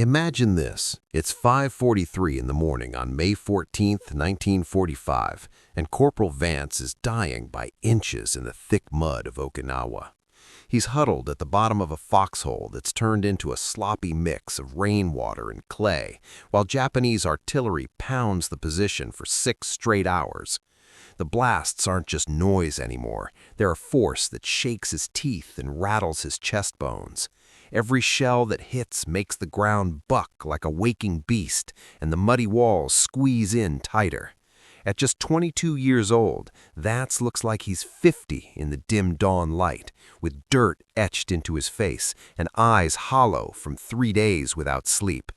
Imagine this. It's 5:43 in the morning on May 14th, 1945, and Corporal Vance is dying by inches in the thick mud of Okinawa. He's huddled at the bottom of a foxhole that's turned into a sloppy mix of rainwater and clay, while Japanese artillery pounds the position for 6 straight hours. The blasts aren't just noise anymore. They're a force that shakes his teeth and rattles his chest bones. Every shell that hits makes the ground buck like a waking beast, and the muddy walls squeeze in tighter. At just 22 years old, Vance looks like he's 50 in the dim dawn light, with dirt etched into his face and eyes hollow from 3 days without sleep.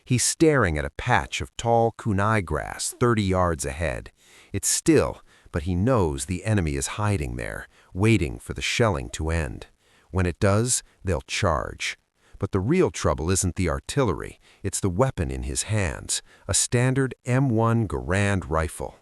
He's staring at a patch of tall kunai grass 30 yards ahead. It's still, but he knows the enemy is hiding there, waiting for the shelling to end. When it does, they'll charge. But the real trouble isn't the artillery, it's the weapon in his hands, a standard M1 Garand rifle.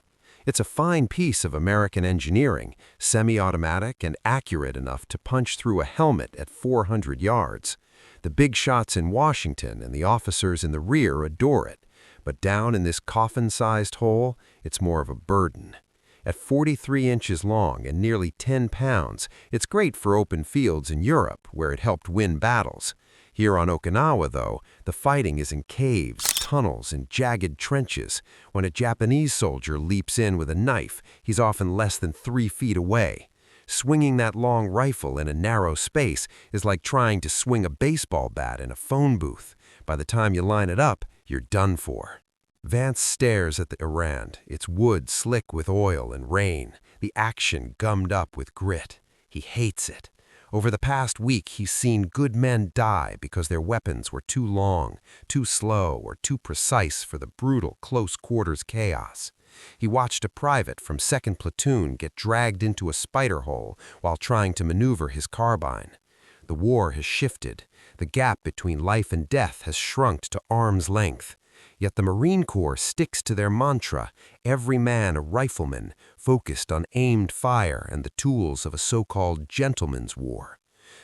It's a fine piece of American engineering, semi-automatic and accurate enough to punch through a helmet at 400 yards. The big shots in Washington and the officers in the rear adore it, but down in this coffin-sized hole, it's more of a burden. At 43 inches long and nearly 10 pounds, it's great for open fields in Europe, where it helped win battles. Here on Okinawa, though, the fighting is in caves, tunnels, and jagged trenches. When a Japanese soldier leaps in with a knife, he's often less than 3 feet away. Swinging that long rifle in a narrow space is like trying to swing a baseball bat in a phone booth. By the time you line it up, you're done for. Vance stares at the Garand, its wood slick with oil and rain, the action gummed up with grit. He hates it. Over the past week, he's seen good men die because their weapons were too long, too slow, or too precise for the brutal close-quarters chaos. He watched a private from 2nd Platoon get dragged into a spider hole while trying to maneuver his carbine. The war has shifted. The gap between life and death has shrunk to arm's length. Yet the Marine Corps sticks to their mantra, every man a rifleman, focused on aimed fire and the tools of a so-called gentleman's war.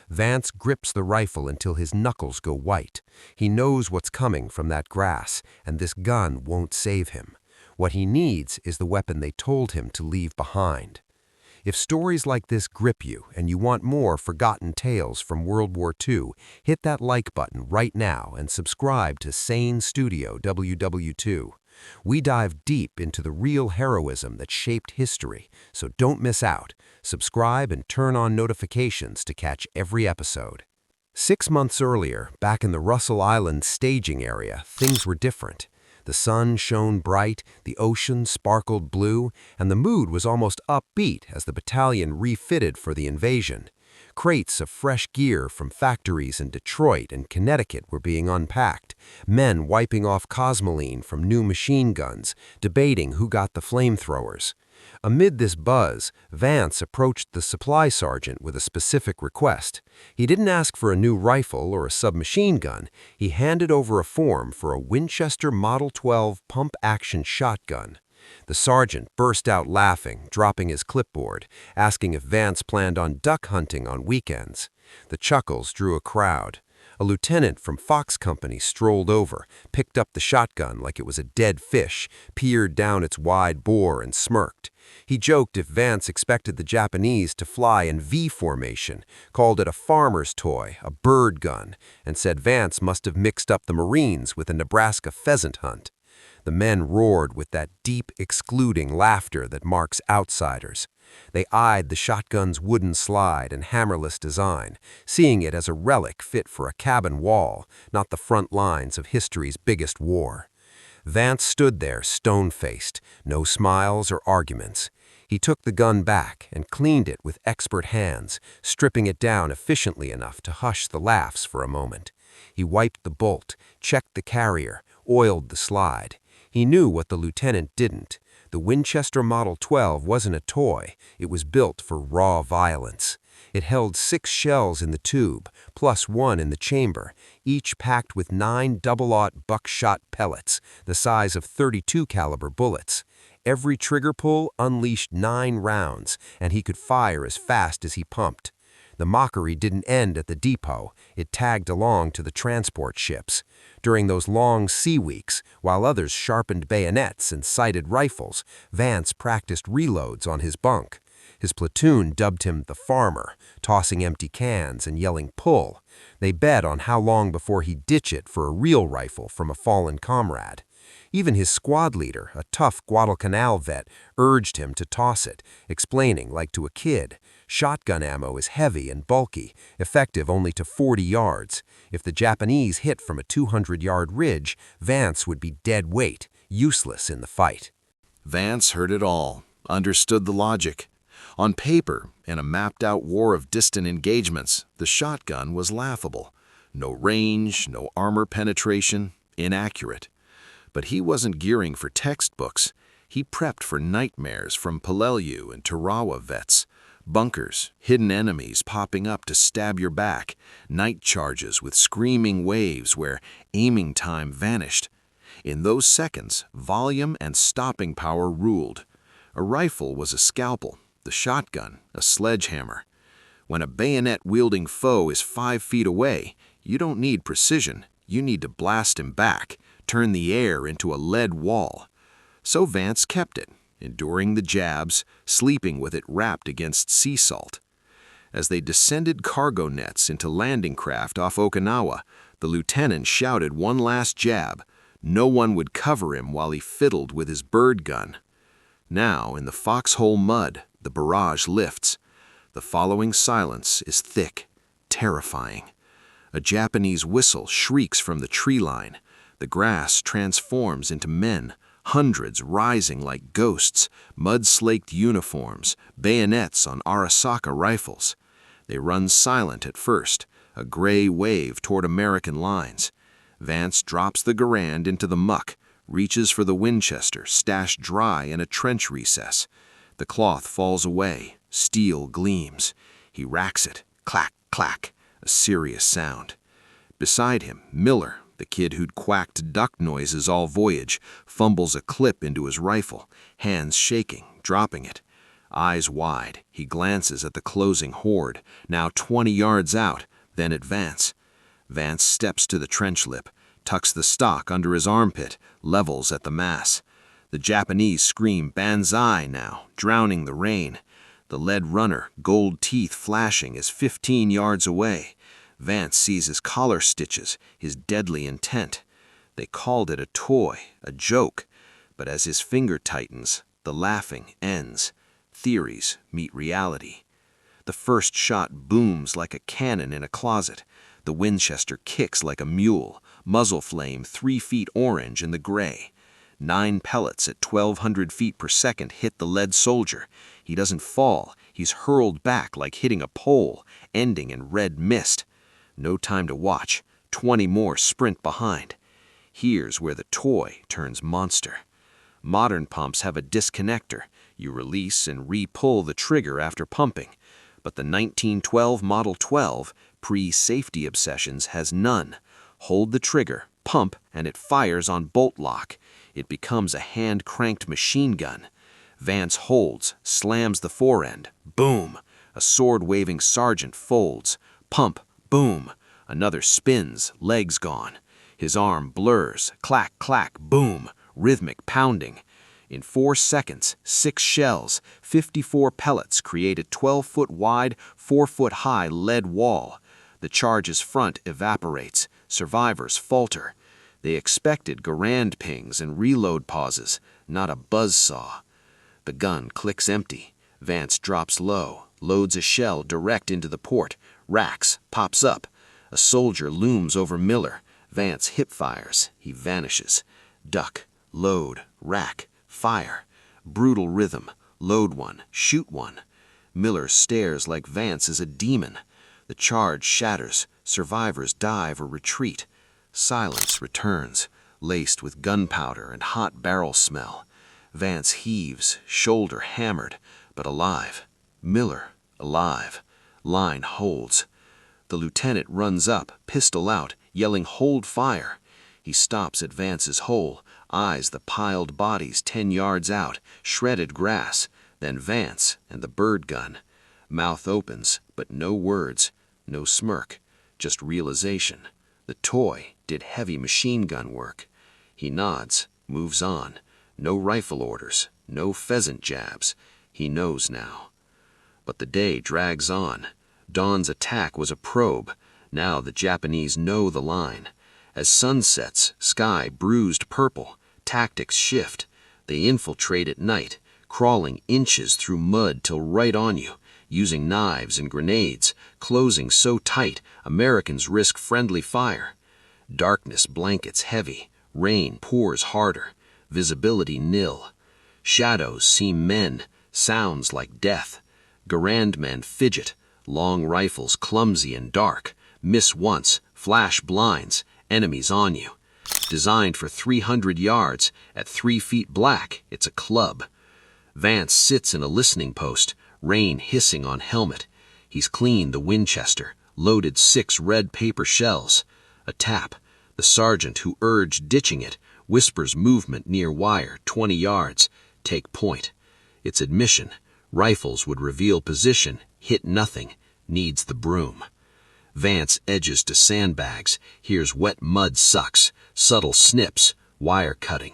Vance grips the rifle until his knuckles go white. He knows what's coming from that grass, and this gun won't save him. What he needs is the weapon they told him to leave behind. If stories like this grip you and you want more forgotten tales from World War II, hit that like button right now and subscribe to Sain Studio WW2. We dive deep into the real heroism that shaped history, so don't miss out. Subscribe and turn on notifications to catch every episode. 6 months earlier, back in the Russell Island staging area, things were different. The sun shone bright, the ocean sparkled blue, and the mood was almost upbeat as the battalion refitted for the invasion. Crates of fresh gear from factories in Detroit and Connecticut were being unpacked, men wiping off cosmoline from new machine guns, debating who got the flamethrowers. Amid this buzz, Vance approached the supply sergeant with a specific request. He didn't ask for a new rifle or a submachine gun. He handed over a form for a Winchester Model 12 pump-action shotgun. The sergeant burst out laughing, dropping his clipboard, asking if Vance planned on duck hunting on weekends. The chuckles drew a crowd. A lieutenant from Fox Company strolled over, picked up the shotgun like it was a dead fish, peered down its wide bore and smirked. He joked if Vance expected the Japanese to fly in V formation, called it a farmer's toy, a bird gun, and said Vance must have mixed up the Marines with a Nebraska pheasant hunt. The men roared with that deep, excluding laughter that marks outsiders. They eyed the shotgun's wooden slide and hammerless design, seeing it as a relic fit for a cabin wall, not the front lines of history's biggest war. Vance stood there stone-faced, no smiles or arguments. He took the gun back and cleaned it with expert hands, stripping it down efficiently enough to hush the laughs for a moment. He wiped the bolt, checked the carrier, oiled the slide. He knew what the lieutenant didn't. The Winchester Model 12 wasn't a toy. It was built for raw violence. It held 6 shells in the tube, plus 1 in the chamber, each packed with 9 double-aught buckshot pellets, the size of .32 caliber bullets. Every trigger pull unleashed 9 rounds, and he could fire as fast as he pumped. The mockery didn't end at the depot, it tagged along to the transport ships. During those long sea weeks, while others sharpened bayonets and sighted rifles, Vance practiced reloads on his bunk. His platoon dubbed him the farmer, tossing empty cans and yelling pull. They bet on how long before he'd ditch it for a real rifle from a fallen comrade. Even his squad leader, a tough Guadalcanal vet, urged him to toss it, explaining like to a kid, shotgun ammo is heavy and bulky, effective only to 40 yards. If the Japanese hit from a 200-yard ridge, Vance would be dead weight, useless in the fight. Vance heard it all, understood the logic. On paper, in a mapped-out war of distant engagements, the shotgun was laughable. No range, no armor penetration, inaccurate. But he wasn't gearing for textbooks. He prepped for nightmares from Peleliu and Tarawa vets. Bunkers, hidden enemies popping up to stab your back, night charges with screaming waves where aiming time vanished. In those seconds, volume and stopping power ruled. A rifle was a scalpel, the shotgun a sledgehammer. When a bayonet-wielding foe is 5 feet away, you don't need precision, you need to blast him back, turn the air into a lead wall. So Vance kept it, enduring the jabs, sleeping with it wrapped against sea salt. As they descended cargo nets into landing craft off Okinawa, the lieutenant shouted one last jab. No one would cover him while he fiddled with his bird gun. Now, in the foxhole mud, the barrage lifts. The following silence is thick, terrifying. A Japanese whistle shrieks from the tree line. The grass transforms into men, hundreds rising like ghosts, mud-slaked uniforms, bayonets on Arasaka rifles. They run silent at first, a gray wave toward American lines. Vance drops the Garand into the muck, reaches for the Winchester stashed dry in a trench recess. The cloth falls away, steel gleams. He racks it, clack, clack, a serious sound. Beside him, Miller, the kid who'd quacked duck noises all voyage, fumbles a clip into his rifle, hands shaking, dropping it. Eyes wide, he glances at the closing horde, now 20 yards out, then at Vance. Vance steps to the trench lip, tucks the stock under his armpit, levels at the mass. The Japanese scream banzai now, drowning the rain. The lead runner, gold teeth flashing, is 15 yards away. Vance sees his collar stitches, his deadly intent. They called it a toy, a joke. But as his finger tightens, the laughing ends. Theories meet reality. The first shot booms like a cannon in a closet. The Winchester kicks like a mule, muzzle flame 3 feet orange in the gray. 9 pellets at 1,200 feet per second hit the lead soldier. He doesn't fall. He's hurled back like hitting a pole, ending in red mist. No time to watch. 20 more sprint behind. Here's where the toy turns monster. Modern pumps have a disconnector. You release and re-pull the trigger after pumping. But the 1912 Model 12, pre-safety obsessions, has none. Hold the trigger, pump, and it fires on bolt lock. It becomes a hand-cranked machine gun. Vance holds, slams the forend. Boom! A sword-waving sergeant folds. Pump, boom! Another spins, legs gone. His arm blurs, clack, clack, boom, rhythmic pounding. In 4 seconds, 6 shells, 54 pellets create a 12-foot wide, 4-foot high lead wall. The charge's front evaporates. Survivors falter. They expected Garand pings and reload pauses, not a buzzsaw. The gun clicks empty. Vance drops low, loads a shell direct into the port, racks, pops up. A soldier looms over Miller. Vance hip fires. He vanishes. Duck, load, rack, fire. Brutal rhythm. Load one, shoot one. Miller stares like Vance is a demon. The charge shatters. Survivors dive or retreat. Silence returns, laced with gunpowder and hot barrel smell. Vance heaves, shoulder hammered, but alive. Miller, alive. Line holds. The lieutenant runs up, pistol out, yelling, "Hold fire!" He stops at Vance's hole, eyes the piled bodies 10 yards out, shredded grass, then Vance and the bird gun. Mouth opens, But no words, no smirk, just realization. The toy did heavy machine gun work. He nods, moves on. No rifle orders, no pheasant jabs. He knows now. But the day drags on. Dawn's attack was a probe. Now the Japanese know the line. As sun sets, sky bruised purple. Tactics shift. They infiltrate at night, crawling inches through mud till right on you, using knives and grenades, closing so tight Americans risk friendly fire. Darkness blankets heavy. Rain pours harder. Visibility nil. Shadows seem men. Sounds like death. Garand men fidget. Long rifles clumsy and dark. Miss once. Flash blinds. Enemies on you. Designed for 300 yards. At 3 feet black, it's a club. Vance sits in a listening post. Rain hissing on helmet. He's cleaned the Winchester. Loaded 6 red paper shells. A tap. The sergeant who urged ditching it whispers movement near wire, 20 yards. Take point. It's admission. Rifles would reveal position. Hit nothing. Needs the broom. Vance edges to sandbags. Hears wet mud sucks. Subtle snips. Wire cutting.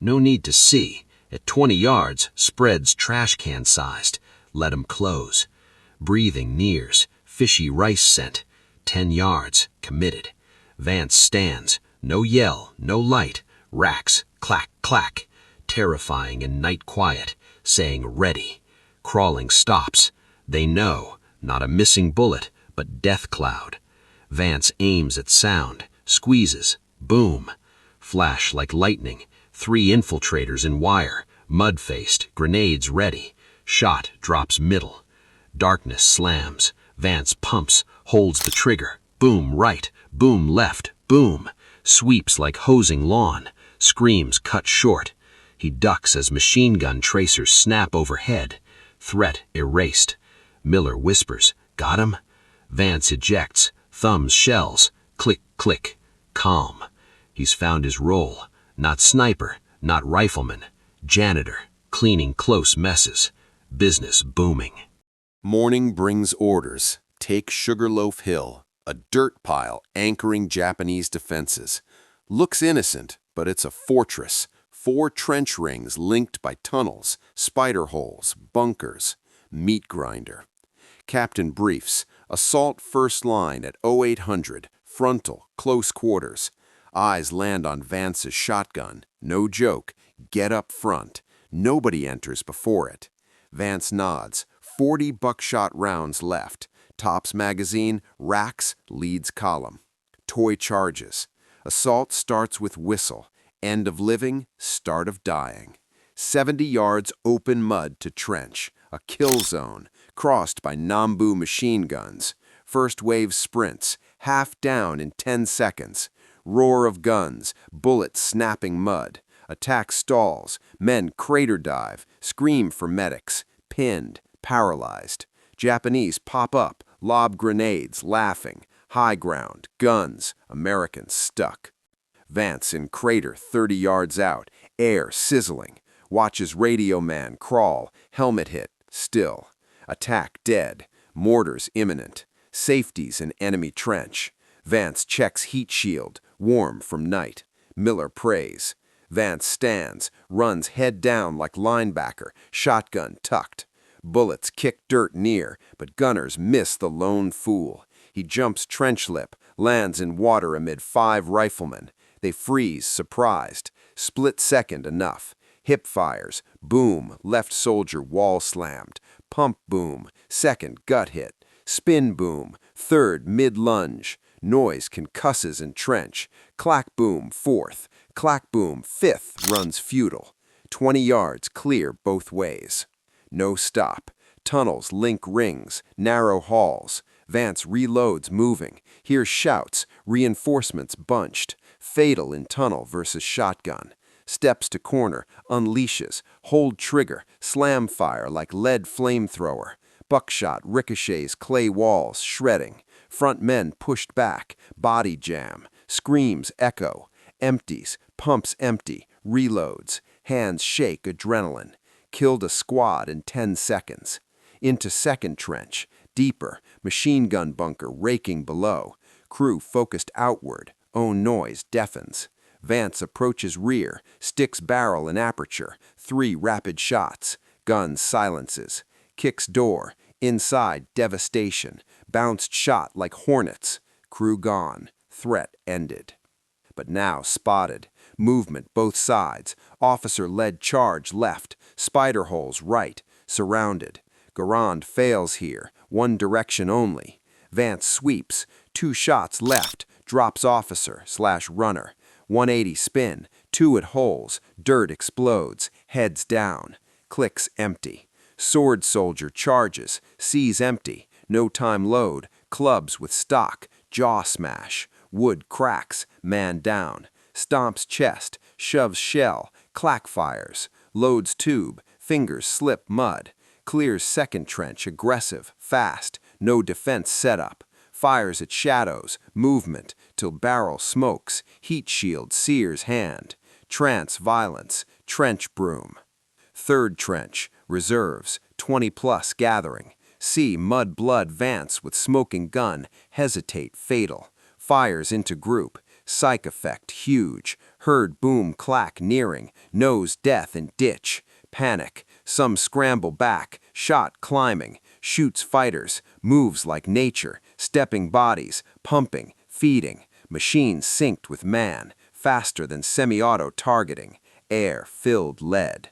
No need to see. At 20 yards, spreads trash can sized. Let 'em close. Breathing nears. Fishy rice scent. 10 yards. Committed. Vance stands. No yell, no light. Racks. Clack, clack. Terrifying in night quiet. Saying ready. Crawling stops. They know. Not a missing bullet, but death cloud. Vance aims at sound. Squeezes. Boom. Flash like lightning. 3 infiltrators in wire. Mud-faced. Grenades ready. Shot drops middle. Darkness slams. Vance pumps. Holds the trigger. Boom right. Boom left. Boom. Sweeps like hosing lawn. Screams cut short. He ducks as machine gun tracers snap overhead. Threat erased. Miller whispers, "Got him?" Vance ejects. Thumbs shells. Click, click. Calm. He's found his role. Not sniper, not rifleman. Janitor, cleaning close messes. Business booming. Morning brings orders. Take Sugarloaf Hill, a dirt pile anchoring Japanese defenses. Looks innocent, but it's a fortress. 4 trench rings linked by tunnels, spider holes, bunkers. Meat grinder. Captain briefs. Assault first line at 0800. Frontal, close quarters. Eyes land on Vance's shotgun. No joke. Get up front. Nobody enters before it. Vance nods. 40 buckshot rounds left. Tops magazine, racks, leads column. Toy charges. Assault starts with whistle. End of living, start of dying. 70 yards open mud to trench. A kill zone, crossed by Nambu machine guns. First wave sprints, half down in 10 seconds. Roar of guns, bullets snapping mud. Attack stalls, men crater dive, scream for medics. Pinned, paralyzed. Japanese pop up, lob grenades, laughing. High ground, guns, Americans stuck. Vance in crater 30 yards out, air sizzling. Watches radio man crawl, helmet hit, still. Attack dead, mortars imminent. Safeties in enemy trench. Vance checks heat shield, warm from night. Miller prays. Vance stands, runs head down like linebacker, shotgun tucked. Bullets kick dirt near, but gunners miss the lone fool. He jumps trench lip, lands in water amid 5 riflemen. They freeze, surprised. Split second enough. Hip fires, boom, left soldier wall slammed. Pump boom, second gut hit. Spin boom, third mid-lunge. Noise concusses in trench. Clack boom, fourth. Clack boom, fifth, runs futile. 20 yards clear both ways. No stop. Tunnels link rings, narrow halls. Vance reloads moving. Hears shouts, reinforcements bunched. Fatal in tunnel versus shotgun. Steps to corner, unleashes, hold trigger, slam fire like lead flamethrower. Buckshot ricochets clay walls, shredding. Front men pushed back, body jam. Screams echo. Empties, pumps empty, reloads. Hands shake adrenaline. Killed a squad in 10 seconds. Into second trench. deeper, machine gun bunker raking below. Crew focused outward, own noise deafens. Vance approaches rear, sticks barrel in aperture, 3 rapid shots. Gun silences. Kicks door, inside devastation. Bounced shot like hornets. Crew gone, threat ended. But now spotted. Movement both sides. Officer-led charge left. Spider holes right. Surrounded. Garand fails here. One direction only. Vance sweeps. 2 shots left. Drops officer/runner. 180 spin. 2 at holes. Dirt explodes. Heads down. Clicks empty. Sword soldier charges. Sees empty. No time load. Clubs with stock. Jaw smash. Wood cracks. Man down. Stomps chest. Shoves shell. Clack fires. Loads tube. Fingers slip mud. Clears second trench aggressive. Fast. No defense setup. Fires at shadows. Movement. Till barrel smokes. Heat shield sears hand. Trance violence. Trench broom. Third trench. Reserves. 20+ gathering. See mud blood Vance with smoking gun. Hesitate fatal. Fires into group. Psych effect huge. Heard boom clack nearing. Knows death in ditch. Panic. Some scramble back. Shot climbing. Shoots fighters. Moves like nature. Stepping bodies. Pumping. Feeding. Machines synced with man. Faster than semi-auto targeting. Air filled lead.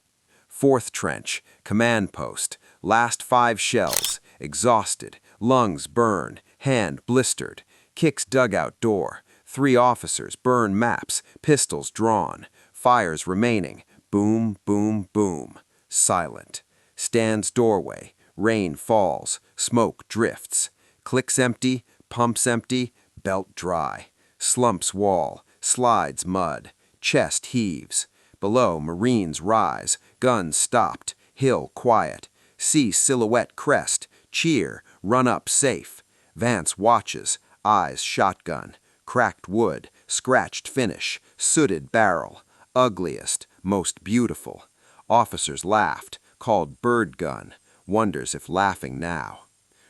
Fourth trench. Command post. Last 5 shells. Exhausted. Lungs burn. Hand blistered. Kicks dugout door. 3 officers burn maps. Pistols drawn. Fires remaining. Boom, boom, boom. Silent. Stands doorway. Rain falls. Smoke drifts. Clicks empty. Pumps empty. Belt dry. Slumps wall. Slides mud. Chest heaves. Below Marines rise. Guns stopped. Hill quiet. See silhouette crest. Cheer. Run up safe. Vance watches. Eyes shotgun. Cracked wood. Scratched finish. Sooted barrel. Ugliest. Most beautiful. Officers laughed. Called bird gun. Wonders if laughing now.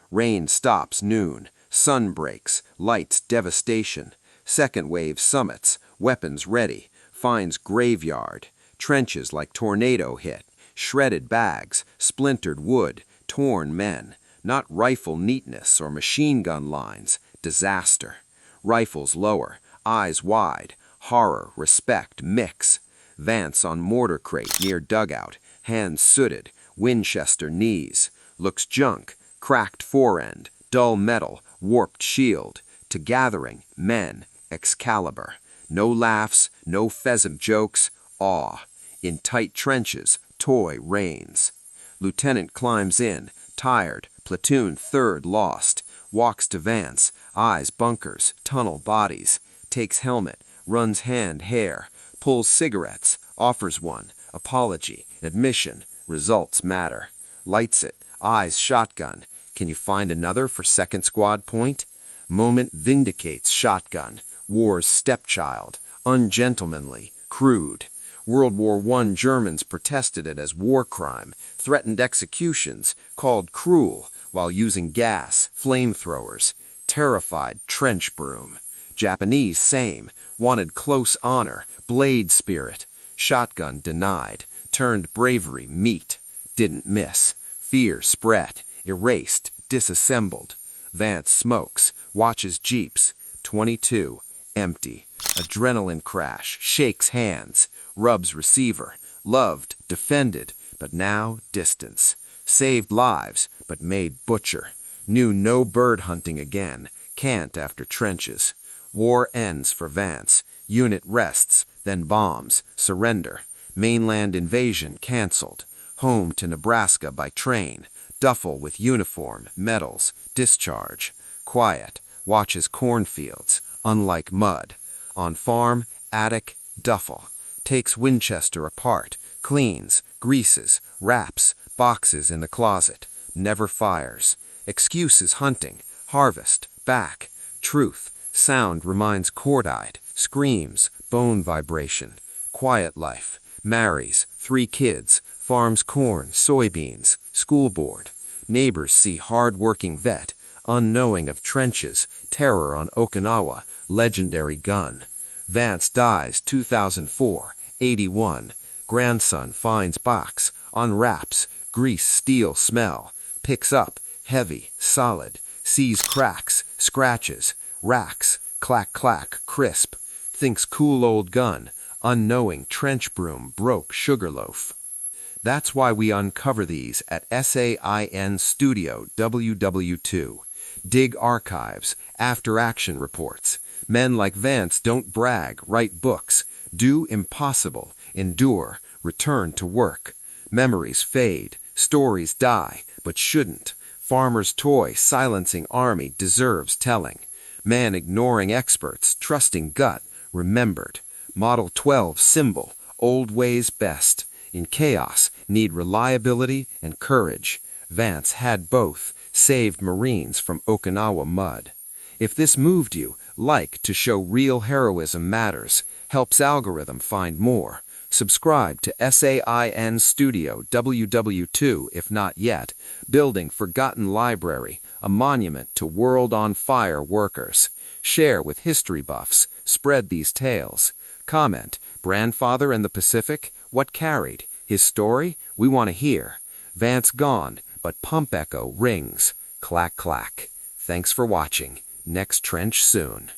Rain stops noon. Sun breaks. Lights devastation. Second wave summits. Weapons ready. Finds graveyard. Trenches like tornado hit. Shredded bags. Splintered wood. Torn men. Not rifle neatness or machine gun lines. Disaster. Rifles lower. Eyes wide. Horror, respect, mix. Vance on mortar crate near dugout. Hands sooted. Winchester knees. Looks junk. Cracked forend. Dull metal. Warped shield. To gathering. Men. Excalibur. No laughs. No pheasant jokes. Awe. In tight trenches. Toy reigns. Lieutenant climbs in. Tired. Platoon third lost. Walks to Vance. Eyes bunkers. Tunnel bodies. Takes helmet. Runs hand hair. Pulls cigarettes. Offers one. Apology. Admission. Results matter. Lights it. Eyes shotgun. Can you find another for second squad point? Moment vindicates shotgun. War's stepchild. Ungentlemanly. Crude. World War I Germans protested it as war crime, threatened executions, called cruel while using gas, flamethrowers, terrified trench broom. Japanese same, wanted close honor, blade spirit, shotgun denied, turned bravery meat, didn't miss, fear spread, erased, disassembled. Vance smokes, watches jeeps, 22, empty, adrenaline crash, shakes hands, rubs receiver, loved, defended, but now distance. Saved lives, but made butcher. Knew no bird hunting again, can't after trenches. War ends for Vance. Unit rests, then bombs, surrender. Mainland invasion canceled. Home to Nebraska by train. Duffel with uniform, medals, discharge. Quiet, watches cornfields, unlike mud. On farm, attic, duffel. Takes Winchester apart, cleans, greases, wraps, boxes in the closet. Never fires. Excuses hunting, harvest, back. Truth, sound reminds cord-eyed, screams, bone vibration. Quiet life, marries, 3 kids, farms corn, soybeans, school board. Neighbors see hard-working vet, unknowing of trenches, terror on Okinawa, legendary gun. Vance dies 2004, 81. Grandson finds box, unwraps, grease steel smell, picks up, heavy, solid, sees cracks, scratches, racks, clack clack, crisp, thinks cool old gun, unknowing trench broom broke sugar loaf. That's why we uncover these at SAIN Studio WW2. Dig archives, after-action reports. Men like Vance don't brag, write books, do impossible, endure, return to work. Memories fade, stories die, but shouldn't. Farmer's toy silencing army deserves telling. Man ignoring experts, trusting gut, remembered. Model 12 symbol, old ways best. In chaos, need reliability and courage. Vance had both, saved Marines from Okinawa mud. If this moved you, like to show real heroism matters, helps algorithm find more. Subscribe to SAIN Studio WW2 if not yet. Building Forgotten Library, a monument to world on fire workers. Share with history buffs, spread these tales. Comment, Grandfather and the Pacific, what carried? His story? We want to hear. Vance gone, but pump echo rings. Clack clack. Thanks for watching. Next trench soon.